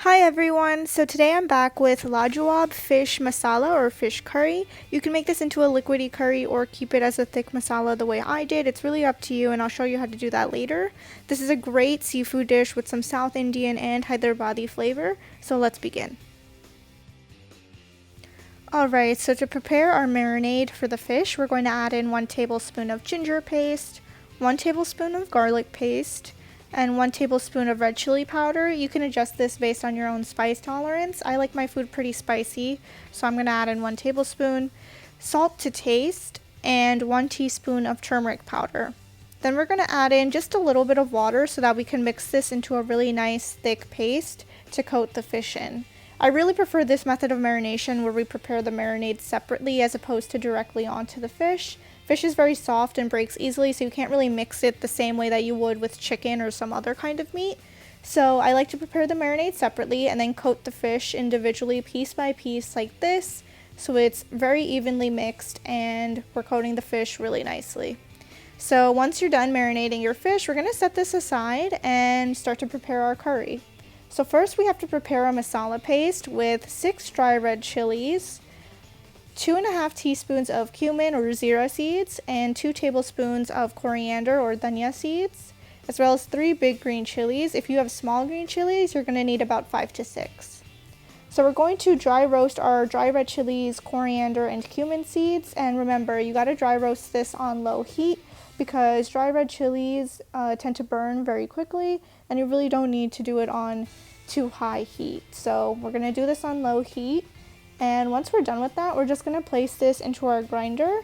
Hi everyone, so today I'm back with Lajawaab fish masala or fish curry. You can make this into a liquidy curry or keep it as a thick masala the way I did. It's really up to you and I'll show you how to do that later. This is a great seafood dish with some South Indian and Hyderabadi flavor, so let's begin. Alright, so to prepare our marinade for the fish, we're going to add in 1 tablespoon of ginger paste, 1 tablespoon of garlic paste, and 1 tablespoon of red chili powder. You can adjust this based on your own spice tolerance. I like my food pretty spicy, so I'm going to add in 1 tablespoon, salt to taste, and 1 teaspoon of turmeric powder. Then we're going to add in just a little bit of water so that we can mix this into a really nice thick paste to coat the fish in. I really prefer this method of marination where we prepare the marinade separately as opposed to directly onto the fish. Fish is very soft and breaks easily, so you can't really mix it the same way that you would with chicken or some other kind of meat. So I like to prepare the marinade separately and then coat the fish individually piece by piece like this, so it's very evenly mixed and we're coating the fish really nicely. So once you're done marinating your fish, we're going to set this aside and start to prepare our curry. So first we have to prepare a masala paste with 6 dry red chilies, 2.5 teaspoons of cumin or zira seeds, and 2 tablespoons of coriander or dhania seeds, as well as 3 big green chilies. If you have small green chilies, you're going to need about 5 to 6. So we're going to dry roast our dry red chilies, coriander, and cumin seeds. And remember, you got to dry roast this on low heat because dry red chilies tend to burn very quickly, and you really don't need to do it on too high heat. So we're going to do this on low heat. And once we're done with that, we're just going to place this into our grinder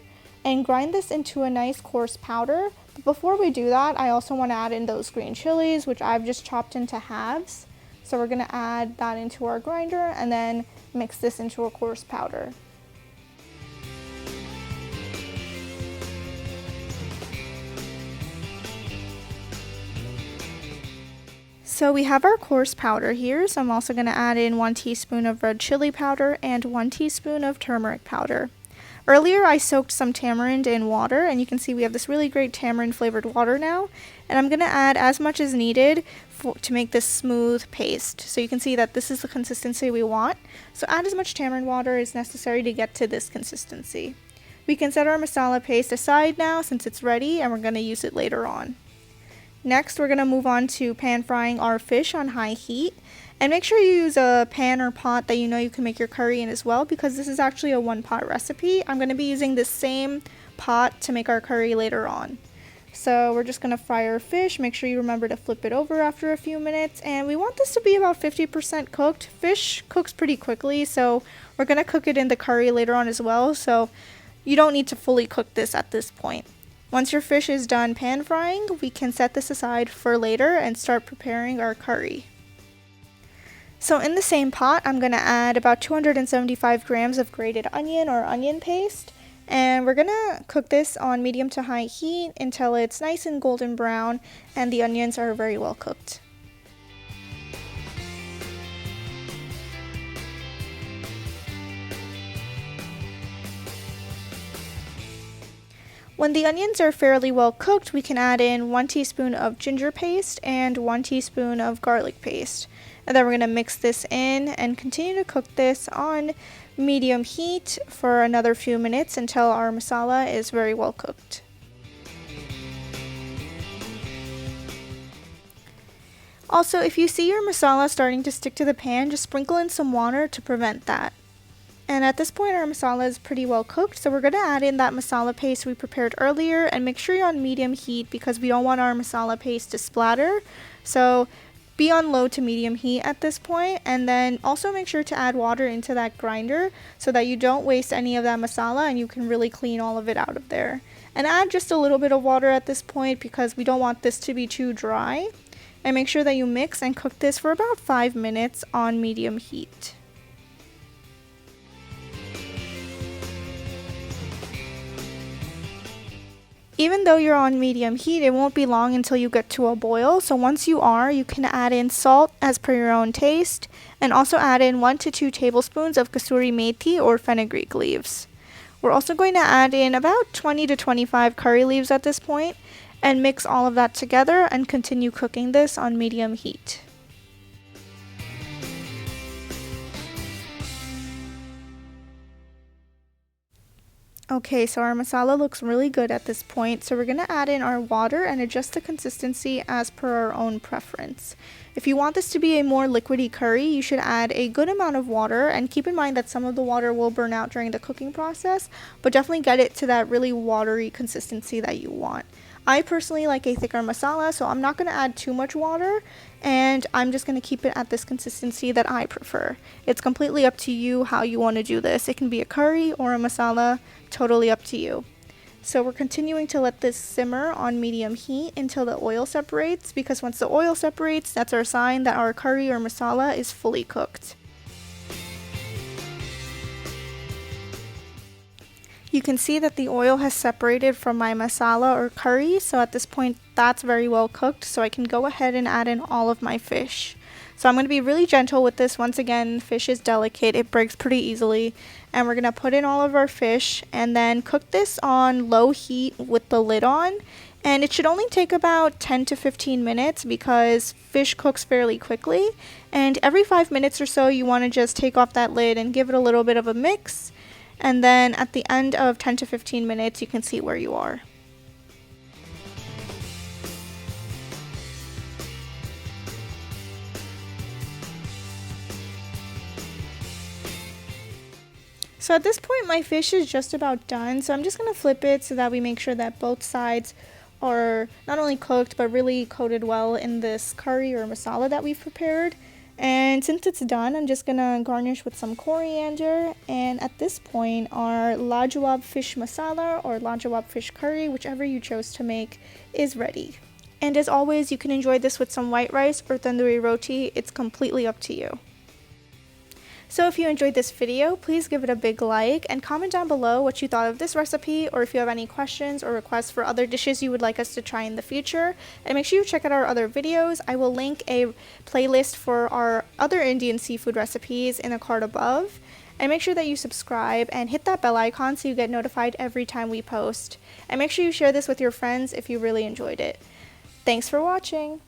and grind this into a nice coarse powder. But before we do that, I also want to add in those green chilies, which I've just chopped into halves. So we're going to add that into our grinder and then mix this into a coarse powder. So we have our coarse powder here, so I'm also going to add in 1 teaspoon of red chili powder and 1 teaspoon of turmeric powder. Earlier I soaked some tamarind in water, and you can see we have this really great tamarind flavored water now, and I'm going to add as much as needed to make this smooth paste. So you can see that this is the consistency we want, so add as much tamarind water as necessary to get to this consistency. We can set our masala paste aside now since it's ready, and we're going to use it later on. Next, we're going to move on to pan frying our fish on high heat. And make sure you use a pan or pot that you know you can make your curry in as well, because this is actually a 1-pot recipe. I'm going to be using this same pot to make our curry later on. So we're just going to fry our fish. Make sure you remember to flip it over after a few minutes. And we want this to be about 50% cooked. Fish cooks pretty quickly, so we're going to cook it in the curry later on as well. So you don't need to fully cook this at this point. Once your fish is done pan frying, we can set this aside for later and start preparing our curry. So in the same pot, I'm going to add about 275 grams of grated onion or onion paste. And we're going to cook this on medium to high heat until it's nice and golden brown and the onions are very well cooked. When the onions are fairly well cooked, we can add in 1 teaspoon of ginger paste and 1 teaspoon of garlic paste. And then we're going to mix this in and continue to cook this on medium heat for another few minutes until our masala is very well cooked. Also, if you see your masala starting to stick to the pan, just sprinkle in some water to prevent that. And at this point our masala is pretty well cooked, so we're going to add in that masala paste we prepared earlier, and make sure you're on medium heat because we don't want our masala paste to splatter. So be on low to medium heat at this point, and then also make sure to add water into that grinder so that you don't waste any of that masala and you can really clean all of it out of there. And add just a little bit of water at this point because we don't want this to be too dry. And make sure that you mix and cook this for about 5 minutes on medium heat. Even though you're on medium heat, it won't be long until you get to a boil. So once you are, you can add in salt as per your own taste, and also add in 1 to 2 tablespoons of Kasuri Methi or fenugreek leaves. We're also going to add in about 20 to 25 curry leaves at this point, and mix all of that together and continue cooking this on medium heat. Okay, so our masala looks really good at this point, so we're going to add in our water and adjust the consistency as per our own preference. If you want this to be a more liquidy curry, you should add a good amount of water, and keep in mind that some of the water will burn out during the cooking process, but definitely get it to that really watery consistency that you want. I personally like a thicker masala, so I'm not going to add too much water, and I'm just going to keep it at this consistency that I prefer. It's completely up to you how you want to do this. It can be a curry or a masala, totally up to you. So we're continuing to let this simmer on medium heat until the oil separates, because once the oil separates, that's our sign that our curry or masala is fully cooked. You can see that the oil has separated from my masala or curry, so at this point that's very well cooked, so I can go ahead and add in all of my fish. So I'm going to be really gentle with this. Once again, fish is delicate, it breaks pretty easily, and we're going to put in all of our fish and then cook this on low heat with the lid on. And it should only take about 10 to 15 minutes because fish cooks fairly quickly, and every 5 minutes or so you want to just take off that lid and give it a little bit of a mix. And then at the end of 10 to 15 minutes, you can see where you are. So at this point, my fish is just about done. So I'm just going to flip it so that we make sure that both sides are not only cooked, but really coated well in this curry or masala that we've prepared. And since it's done, I'm just going to garnish with some coriander. And at this point, our Lajawaab fish masala or Lajawaab fish curry, whichever you chose to make, is ready. And as always, you can enjoy this with some white rice or tandoori roti. It's completely up to you. So if you enjoyed this video, please give it a big like and comment down below what you thought of this recipe, or if you have any questions or requests for other dishes you would like us to try in the future. And make sure you check out our other videos. I will link a playlist for our other Indian seafood recipes in the card above. And make sure that you subscribe and hit that bell icon so you get notified every time we post. And make sure you share this with your friends if you really enjoyed it. Thanks for watching!